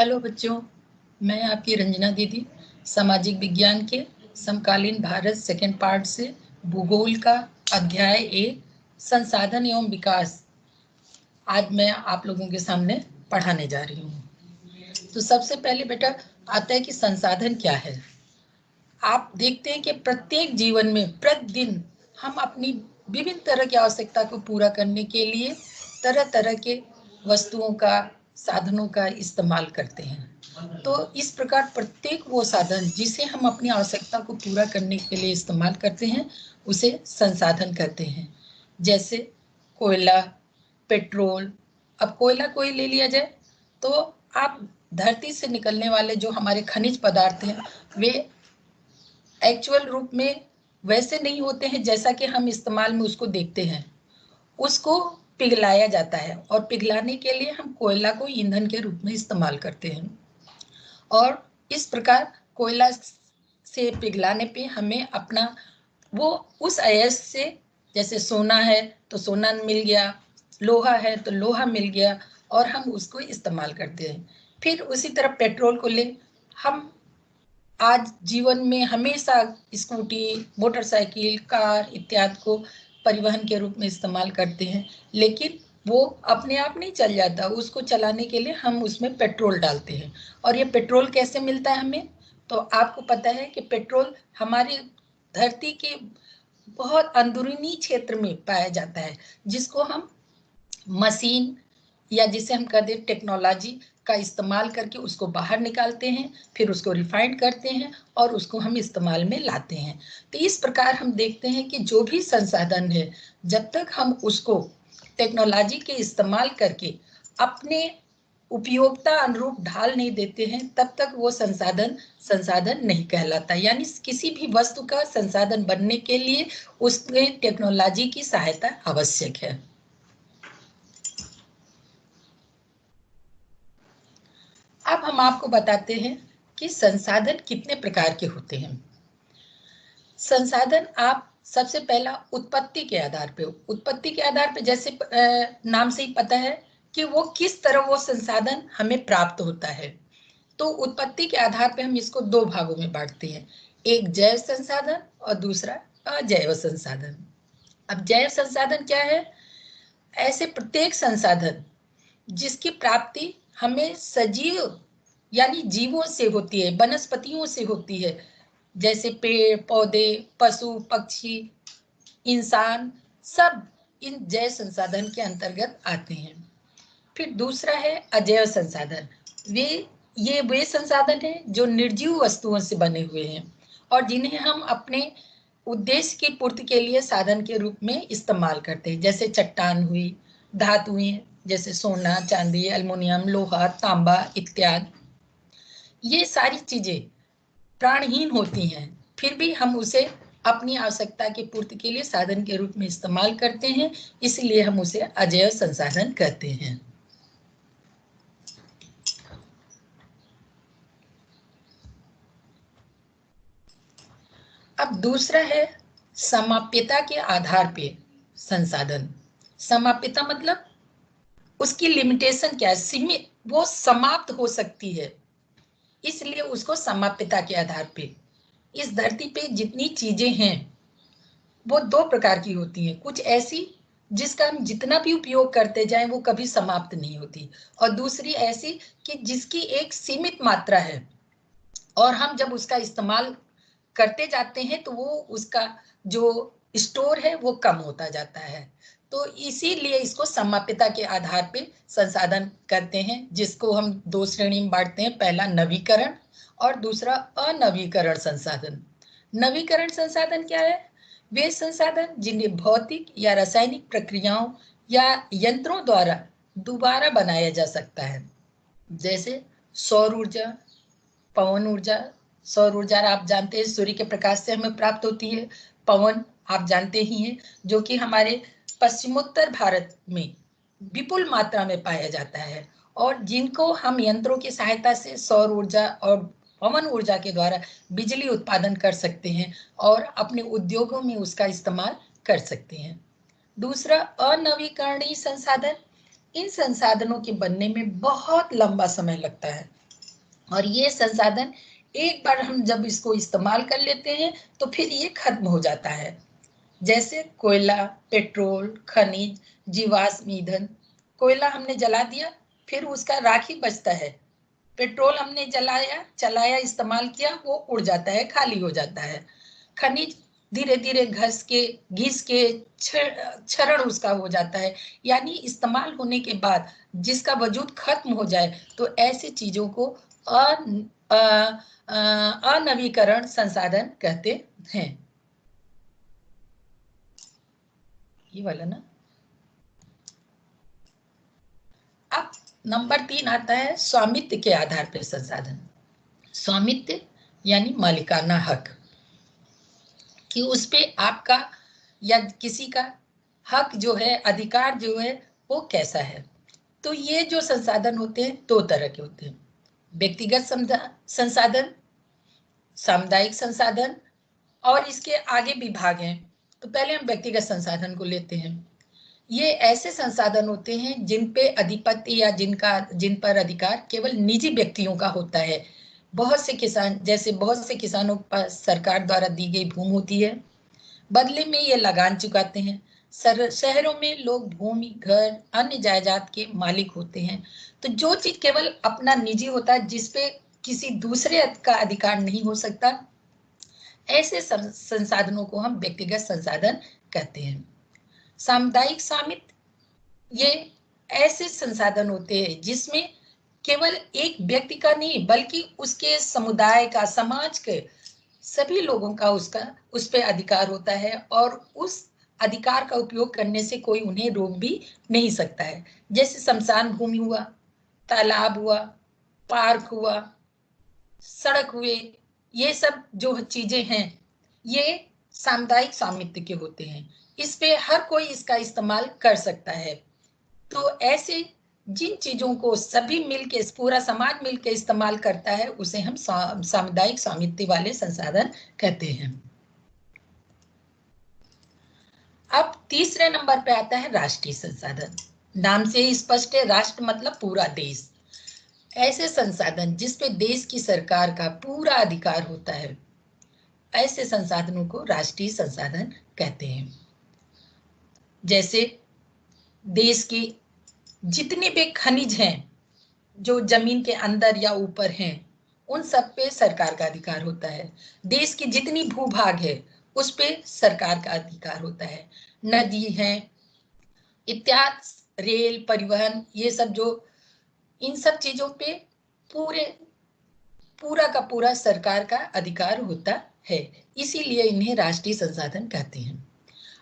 Hello बच्चों, मैं आपकी रंजना दीदी सामाजिक विज्ञान के समकालीन भारत सेकेंड पार्ट से भूगोल का अध्याय 1 संसाधन एवं विकास आज मैं आप लोगों के सामने पढ़ाने जा रही हूँ। तो सबसे पहले बेटा आता है कि संसाधन क्या है। आप देखते हैं कि प्रत्येक जीवन में प्रतिदिन हम अपनी विभिन्न तरह की आवश्यकता को पूरा करने के लिए तरह तरह के वस्तुओं का, साधनों का इस्तेमाल करते हैं। तो इस प्रकार प्रत्येक वो साधन जिसे हम अपनी आवश्यकता को पूरा करने के लिए इस्तेमाल करते हैं उसे संसाधन कहते हैं। जैसे कोयला, पेट्रोल। अब कोयला कोई ले लिया जाए तो आप धरती से निकलने वाले जो हमारे खनिज पदार्थ हैं वे एक्चुअल रूप में वैसे नहीं होते हैं जैसा कि हम इस्तेमाल में उसको देखते हैं। उसको पिघलाया जाता है और पिघलाने के लिए हम कोयला को ईंधन के रूप में इस्तेमाल करते हैं। और इस प्रकार कोयला से पिघलाने पे हमें अपना वो उस अयस्क से, जैसे सोना है तो सोना मिल गया, लोहा है तो लोहा मिल गया और हम उसको इस्तेमाल करते हैं। फिर उसी तरह पेट्रोल को ले, हम आज जीवन में हमेशा स्कूटी, मोटरसाइकिल, कार इत्यादि को परिवहन के रूप में इस्तेमाल करते हैं, लेकिन वो अपने आप नहीं चल जाता। उसको चलाने के लिए हम उसमें पेट्रोल डालते हैं। और ये पेट्रोल कैसे मिलता है हमें? तो आपको पता है कि पेट्रोल हमारी धरती के बहुत अंदरूनी क्षेत्र में पाया जाता है, जिसको हम मशीन या जिसे हम कहते हैं टेक्नोलॉजी का इस्तेमाल करके उसको बाहर निकालते हैं, फिर उसको रिफाइंड करते हैं और उसको हम इस्तेमाल में लाते हैं। तो इस प्रकार हम देखते हैं कि जो भी संसाधन है, जब तक हम उसको टेक्नोलॉजी के इस्तेमाल करके अपने उपयोगिता अनुरूप ढाल नहीं देते हैं, तब तक वो संसाधन नहीं कहलाता। यानी किसी भी वस्तु का संसाधन बनने के लिए उसमें टेक्नोलॉजी की सहायता आवश्यक है। अब हम आपको बताते हैं कि संसाधन कितने प्रकार के होते हैं। संसाधन आप सबसे पहला उत्पत्ति के आधार पे, जैसे नाम से ही पता है कि वो किस तरह वो संसाधन हमें प्राप्त होता है। तो उत्पत्ति के आधार पे हम इसको दो भागों में बांटते हैं, एक जैव संसाधन और दूसरा अजैव संसाधन। अब जैव संसाधन क्या है? ऐसे प्रत्येक संसाधन जिसकी प्राप्ति हमें सजीव यानी जीवों से होती है, वनस्पतियों से होती है, जैसे पेड़ पौधे, पशु पक्षी, इंसान, सब इन जैव संसाधन के अंतर्गत आते हैं। फिर दूसरा है अजैव संसाधन। वे संसाधन हैं जो निर्जीव वस्तुओं से बने हुए हैं और जिन्हें हम अपने उद्देश्य की पूर्ति के लिए साधन के रूप में इस्तेमाल करते हैं, जैसे चट्टान हुई, धातुएं जैसे सोना, चांदी, एल्युमिनियम, लोहा, तांबा इत्यादि। ये सारी चीजें प्राणहीन होती हैं, फिर भी हम उसे अपनी आवश्यकता की पूर्ति के लिए साधन के रूप में इस्तेमाल करते हैं, इसलिए हम उसे अजैव संसाधन कहते हैं। अब दूसरा है समाप्यता के आधार पे संसाधन। समाप्यता मतलब उसकी लिमिटेशन क्या है, सीमित, वो समाप्त हो सकती है, इसलिए उसको समाप्यता के आधार पे। इस धरती पे जितनी चीजें हैं वो दो प्रकार की होती हैं, कुछ ऐसी जिसका हम जितना भी उपयोग करते जाएं वो कभी समाप्त नहीं होती, और दूसरी ऐसी कि जिसकी एक सीमित मात्रा है और हम जब उसका इस्तेमाल करते जाते हैं तो वो उसका जो स्टोर है वो कम होता जाता है। तो इसीलिए इसको समाप्यता के आधार पे संसाधन करते हैं, जिसको हम दो श्रेणी में बांटते हैं, पहला नवीकरण और दूसरा अनवीकरण संसाधन। नवीकरण संसाधन क्या है? वे संसाधन जिन्हें भौतिक या रासायनिक प्रक्रियाओं या यंत्रों द्वारा दोबारा बनाया जा सकता है, जैसे सौर ऊर्जा, पवन ऊर्जा। सौर ऊर्जा आप जानते हैं सूर्य के प्रकाश से हमें प्राप्त होती है। पवन आप जानते ही हैं जो कि हमारे पश्चिमोत्तर भारत में विपुल मात्रा में पाया जाता है और जिनको हम यंत्रों की सहायता से सौर ऊर्जा और पवन ऊर्जा के द्वारा बिजली उत्पादन कर सकते हैं और अपने उद्योगों में उसका इस्तेमाल कर सकते हैं। दूसरा अनवीकरणीय संसाधन। इन संसाधनों के बनने में बहुत लंबा समय लगता है और ये संसाधन एक बार हम जब इसको इस्तेमाल कर लेते हैं तो फिर ये खत्म हो जाता है। जैसे कोयला, पेट्रोल, खनिज, जीवाश्म ईंधन। कोयला हमने जला दिया, फिर उसका राख ही बचता है। पेट्रोल हमने चलाया, इस्तेमाल किया, वो उड़ जाता है, खाली हो जाता है। खनिज धीरे धीरे घिस के क्षरण उसका हो जाता है। यानी इस्तेमाल होने के बाद जिसका वजूद खत्म हो जाए तो ऐसी चीजों को अनवीकरण संसाधन कहते हैं। ये वाला ना। अब नंबर 3 आता है स्वामित्व के आधार पर संसाधन। स्वामित्व यानी मालिकाना हक, कि उस पे आपका या किसी का हक जो है, अधिकार जो है, वो कैसा है। तो ये जो संसाधन होते हैं दो तरह के होते हैं, व्यक्तिगत संसाधन, सामुदायिक संसाधन, और इसके आगे भी भाग हैं। तो पहले हम व्यक्तिगत संसाधन को लेते हैं। ये ऐसे संसाधन होते हैं जिन पे अधिपत्य या जिन पर अधिकार केवल निजी व्यक्तियों का होता है। बहुत से किसानों पर सरकार द्वारा दी गई भूमि होती है, बदले में ये लगान चुकाते हैं। शहरों में लोग भूमि, घर, अन्य जायदाद के मालिक होते हैं। तो जो चीज केवल अपना निजी होता है, जिसपे किसी दूसरे का अधिकार नहीं हो सकता, ऐसे संसाधनों को हम व्यक्तिगत संसाधन कहते हैं। सामुदायिक स्वामित्व, ये ऐसे संसाधन होते हैं जिसमें केवल एक व्यक्ति का नहीं बल्कि उसके समुदाय का, समाज के सभी लोगों का उस पे अधिकार होता है, और उस अधिकार का उपयोग करने से कोई उन्हें रोक भी नहीं सकता है। जैसे शमशान भूमि हुआ, तालाब हुआ, पार्क हुआ, सड़क हुए, ये सब जो चीजें हैं ये सामुदायिक स्वामित्व के होते हैं। इस पे हर कोई इसका इस्तेमाल कर सकता है। तो ऐसे जिन चीजों को सभी मिलके, पूरा समाज मिलके इस्तेमाल करता है, उसे हम सामुदायिक स्वामित्व वाले संसाधन कहते हैं। अब तीसरे नंबर पे आता है राष्ट्रीय संसाधन। नाम से ही स्पष्ट है, राष्ट्र मतलब पूरा देश। ऐसे संसाधन जिस पे देश की सरकार का पूरा अधिकार होता है, ऐसे संसाधनों को राष्ट्रीय संसाधन कहते हैं। जैसे देश की जितने भी खनिज हैं जो जमीन के अंदर या ऊपर हैं, उन सब पे सरकार का अधिकार होता है। देश की जितनी भूभाग है उस पे सरकार का अधिकार होता है। नदी है इत्यादि, रेल परिवहन, ये सब जो, इन सब चीजों पे पूरा का पूरा सरकार का अधिकार होता है। इसीलिए इन्हें राष्ट्रीय संसाधन कहते हैं।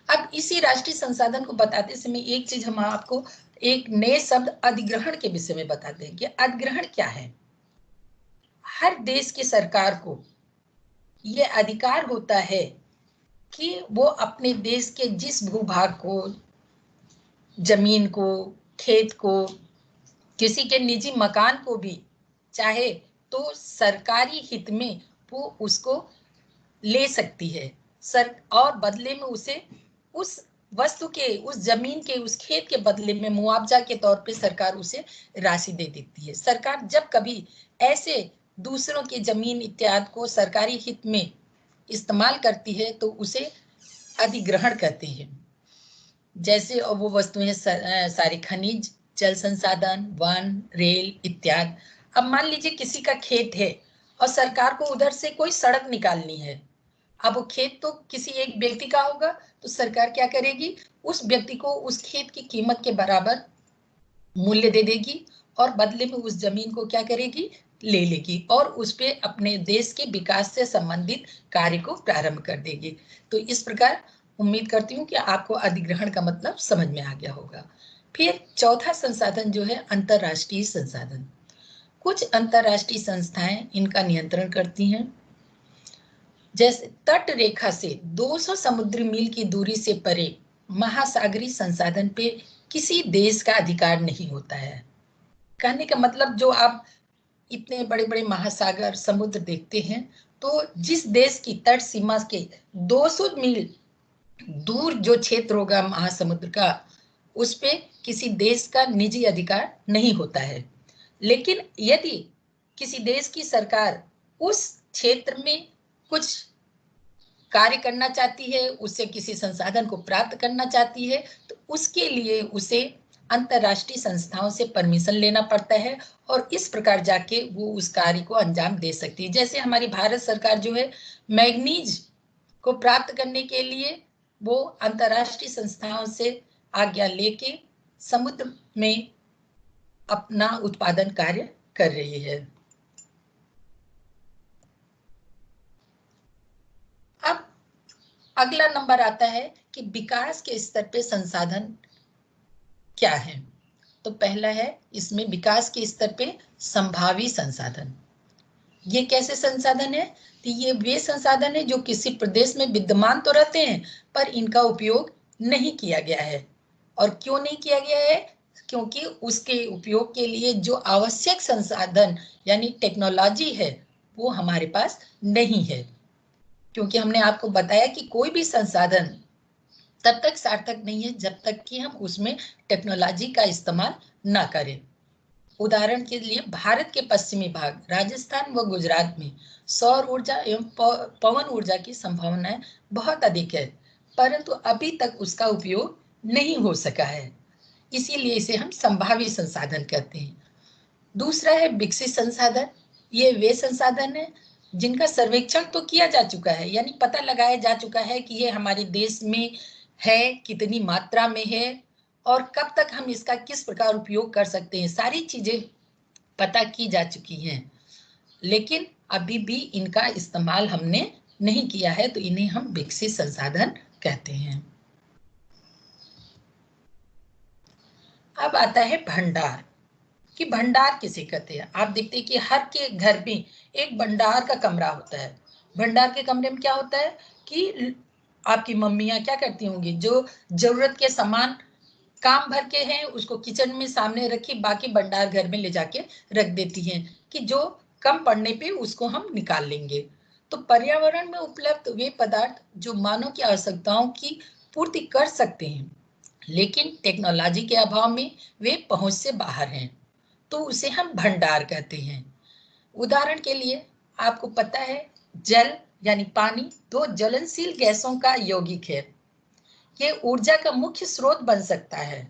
अब इसी राष्ट्रीय संसाधन को बताते समय एक चीज हम आपको एक नए शब्द अधिग्रहण के विषय में बताते हैं कि अधिग्रहण क्या है। हर देश की सरकार को यह अधिकार होता है कि वो अपने देश के जिस भूभाग को, जमीन को, खेत को, किसी के निजी मकान को भी चाहे तो सरकारी हित में वो उसको ले सकती है, और बदले में उसे उस वस्तु के, उस जमीन के, उस खेत के बदले में मुआवजा के तौर पे सरकार उसे राशि दे देती है। सरकार जब कभी ऐसे दूसरों की जमीन इत्यादि को सरकारी हित में इस्तेमाल करती है तो उसे अधिग्रहण कहते हैं। जैसे वो वस्तुएं सारे खनिज, जल संसाधन, वन, रेल इत्यादि। अब मान लीजिए किसी का खेत है और सरकार को उधर से कोई सड़क निकालनी है। अब वो खेत तो किसी एक व्यक्ति का होगा, तो सरकार क्या करेगी, उस व्यक्ति को उस खेत की कीमत के बराबर मूल्य दे देगी और बदले में उस जमीन को क्या करेगी, ले लेगी और उस पे अपने देश के विकास से संबंधित कार्य को प्रारंभ कर देगी। तो इस प्रकार उम्मीद करती हूँ कि आपको अधिग्रहण का मतलब समझ में आ गया होगा। फिर चौथा संसाधन जो है अंतरराष्ट्रीय संसाधन। कुछ अंतरराष्ट्रीय संस्थाएं इनका नियंत्रण करती हैं। जैसे तट रेखा से 200 समुद्री मील की दूरी से परे महासागरीय संसाधन पे किसी देश का अधिकार नहीं होता है। कहने का मतलब, जो आप इतने बड़े बड़े महासागर, समुद्र देखते हैं, तो जिस देश की तट सीमा के 200 मील दूर जो क्षेत्र होगा महासमुद्र का, उस पे किसी देश का निजी अधिकार नहीं होता है। लेकिन यदि किसी देश की सरकार उस क्षेत्र में कुछ कार्य करना चाहती है, उससे किसी संसाधन को प्राप्त करना चाहती है, तो उसके लिए उसे अंतरराष्ट्रीय संस्थाओं से परमिशन लेना पड़ता है और इस प्रकार जाके वो उस कार्य को अंजाम दे सकती है। जैसे हमारी भारत सरकार जो है, मैग्नीज को प्राप्त करने के लिए वो अंतरराष्ट्रीय संस्थाओं से आज्ञा लेके समुद्र में अपना उत्पादन कार्य कर रही है। अब अगला नंबर आता है कि विकास के स्तर पे संसाधन क्या है। तो पहला है इसमें विकास के स्तर पे संभावी संसाधन। ये कैसे संसाधन है? तो ये वे संसाधन है जो किसी प्रदेश में विद्यमान तो रहते हैं पर इनका उपयोग नहीं किया गया है। और क्यों नहीं किया गया है? क्योंकि उसके उपयोग के लिए जो आवश्यक संसाधन यानी टेक्नोलॉजी है वो हमारे पास नहीं है। क्योंकि हमने आपको बताया कि कोई भी संसाधन तब तक सार्थक नहीं है जब तक कि हम उसमें टेक्नोलॉजी का इस्तेमाल ना करें। उदाहरण के लिए भारत के पश्चिमी भाग राजस्थान व गुजरात में सौर ऊर्जा एवं पवन ऊर्जा की संभावनाएं बहुत अधिक है, परंतु अभी तक उसका उपयोग नहीं हो सका है, इसीलिए इसे हम संभावी संसाधन कहते हैं। दूसरा है विकसित संसाधन। ये वे संसाधन है जिनका सर्वेक्षण तो किया जा चुका है, यानी पता लगाया जा चुका है कि ये हमारे देश में है, कितनी मात्रा में है और कब तक हम इसका किस प्रकार उपयोग कर सकते हैं, सारी चीजें पता की जा चुकी हैं, लेकिन अभी भी इनका इस्तेमाल हमने नहीं किया है, तो इन्हें हम विकसित संसाधन कहते हैं। अब आता है भंडार, कि भंडार किसे कहते हैं। आप देखते हैं कि हर के घर में एक भंडार का कमरा होता है। भंडार के कमरे में क्या होता है कि आपकी मम्मियां क्या करती होंगी, जो जरूरत के सामान काम भर के हैं उसको किचन में सामने रखी, बाकी भंडार घर में ले जाके रख देती हैं कि जो कम पड़ने पे उसको हम निकाल लेंगे। तो पर्यावरण में उपलब्ध वे पदार्थ जो मानव की आवश्यकताओं की पूर्ति कर सकते हैं, लेकिन टेक्नोलॉजी के अभाव में वे पहुंच से बाहर हैं, तो उसे हम भंडार कहते हैं। उदाहरण के लिए आपको पता है जल यानी पानी दो ज्वलनशील गैसों का यौगिक है। ये ऊर्जा का मुख्य स्रोत बन सकता है,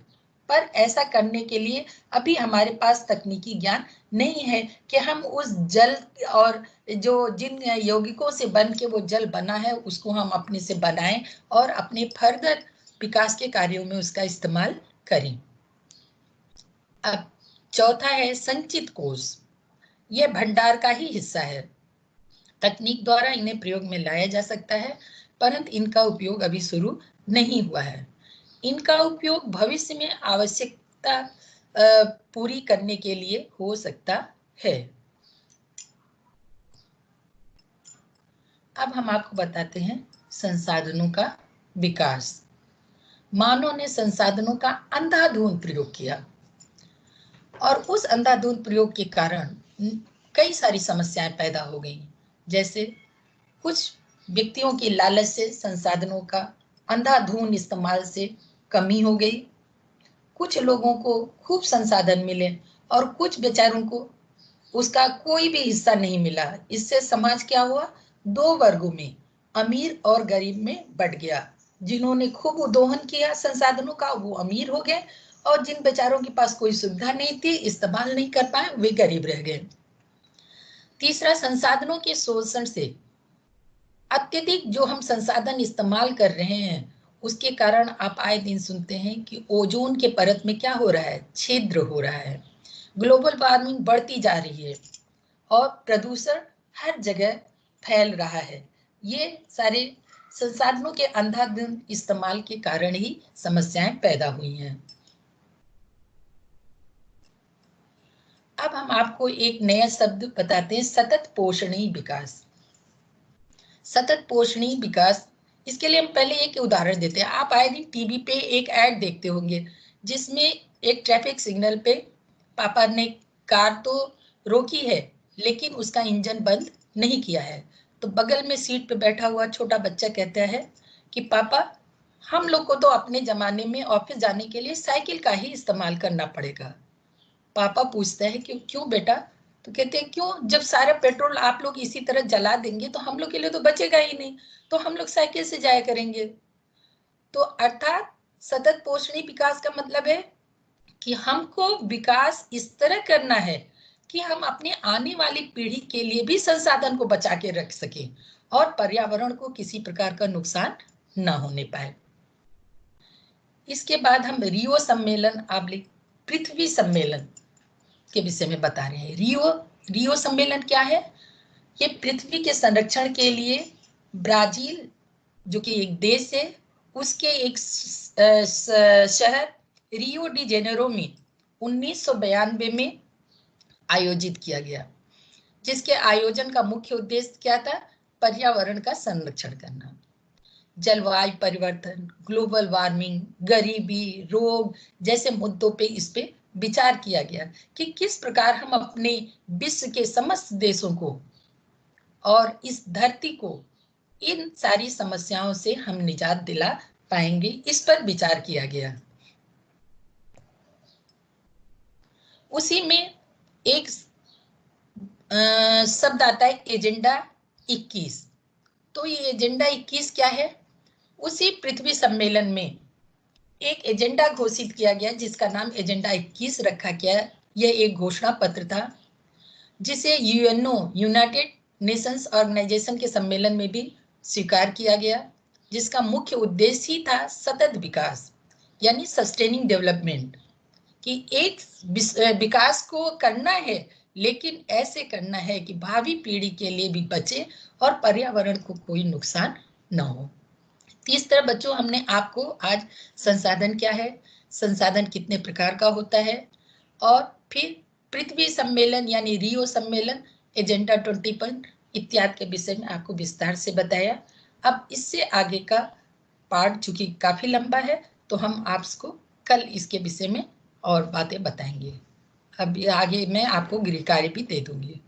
पर ऐसा करने के लिए अभी हमारे पास तकनीकी ज्ञान नहीं है कि हम उस जल और जो जिन यौगिकों से बन के वो जल बना है उसको हम अपने से बनाएं और अपने फर्दर विकास के कार्यों में उसका इस्तेमाल करें। अब चौथा है संचित कोष। यह भंडार का ही हिस्सा है। तकनीक द्वारा इन्हें प्रयोग में लाया जा सकता है, परंतु इनका उपयोग अभी शुरू नहीं हुआ है। इनका उपयोग भविष्य में आवश्यकता पूरी करने के लिए हो सकता है। अब हम आपको बताते हैं संसाधनों का विकास। मानव ने संसाधनों का अंधाधुंध प्रयोग किया और उस अंधाधुंध प्रयोग के कारण कई सारी समस्याएं पैदा हो गई। जैसे कुछ व्यक्तियों की लालच से संसाधनों का अंधाधुंध इस्तेमाल से कमी हो गई, कुछ लोगों को खूब संसाधन मिले और कुछ बेचारों को उसका कोई भी हिस्सा नहीं मिला। इससे समाज क्या हुआ, दो वर्गों में अमीर और गरीब में बंट गया। जिन्होंने खूब उद्वहन किया संसाधनों का वो अमीर हो गए और जिन बेचारों के पास कोई सुविधा नहीं थी, इस्तेमाल नहीं कर पाए, वे गरीब रह गए। तीसरा, संसाधनों के शोषण से अत्यधिक जो हम संसाधन इस्तेमाल कर रहे हैं उसके कारण आप आए दिन सुनते हैं कि ओजोन के परत में क्या हो रहा है, छिद्र हो रहा है, ग्लोबल वार्मिंग बढ़ती जा रही है और प्रदूषण हर जगह फैल रहा है। ये सारे संसाधनों के अंधाधुंध इस्तेमाल के कारण ही समस्याएं पैदा हुई हैं। अब हम आपको एक नया शब्द बताते हैं, सतत पोषणीय विकास। सतत पोषणीय विकास, इसके लिए हम पहले एक उदाहरण देते हैं। आप आए दिन टीवी पे एक ऐड देखते होंगे जिसमें एक ट्रैफिक सिग्नल पे पापा ने कार तो रोकी है लेकिन उसका इंजन बंद नहीं किया है, तो बगल में सीट पे बैठा हुआ छोटा बच्चा कहता है कि पापा हम लोग को तो अपने जमाने में ऑफिस जाने के लिए साइकिल का ही इस्तेमाल करना पड़ेगा। पापा पूछता है कि क्यों बेटा, तो कहते हैं क्यों, जब सारा पेट्रोल आप लोग इसी तरह जला देंगे तो हम लोग के लिए तो बचेगा ही नहीं, तो हम लोग साइकिल से जाया करेंगे। तो अर्थात सतत पोषणीय विकास का मतलब है कि हमको विकास इस तरह करना है कि हम अपने आने वाली पीढ़ी के लिए भी संसाधन को बचा के रख सके और पर्यावरण को किसी प्रकार का नुकसान न होने पाए। इसके बाद हम रियो सम्मेलन पृथ्वी सम्मेलन के विषय में बता रहे हैं। रियो सम्मेलन क्या है? ये पृथ्वी के संरक्षण के लिए ब्राजील, जो कि एक देश है, उसके एक शहर रियो डी जेनेरो में 1992 में आयोजित किया गया, जिसके आयोजन का मुख्य उद्देश्य क्या था? पर्यावरण का संरक्षण करना। जलवायु परिवर्तन, ग्लोबल वार्मिंग, गरीबी, रोग जैसे मुद्दों पे इस पे विचार किया गया कि किस प्रकार हम अपने विश्व के समस्त देशों को और इस धरती को इन सारी समस्याओं से हम निजात दिला पाएंगे, इस पर विचार किया गया। उसी में एक शब्द आता है एजेंडा 21। तो ये एजेंडा 21 क्या है? उसी पृथ्वी सम्मेलन में एक एजेंडा घोषित किया गया जिसका नाम एजेंडा 21 रखा गया। यह एक घोषणा पत्र था जिसे यूएनओ, यूनाइटेड नेशंस ऑर्गेनाइजेशन के सम्मेलन में भी स्वीकार किया गया, जिसका मुख्य उद्देश्य ही था सतत विकास यानी सस्टेनिंग डेवलपमेंट, कि एक विकास को करना है लेकिन ऐसे करना है कि भावी पीढ़ी के लिए भी बचे और पर्यावरण को कोई नुकसान न हो। इस तरह बच्चों हमने आपको आज संसाधन क्या है, संसाधन कितने प्रकार का होता है, और फिर पृथ्वी सम्मेलन यानी रियो सम्मेलन, एजेंडा 21 इत्यादि के विषय में आपको विस्तार से बताया। अब इससे आगे का पार्ट चूंकि काफी लंबा है तो हम आपको कल इसके विषय में और बातें बताएंगे। अब आगे मैं आपको गृह कार्य भी दे दूंगी।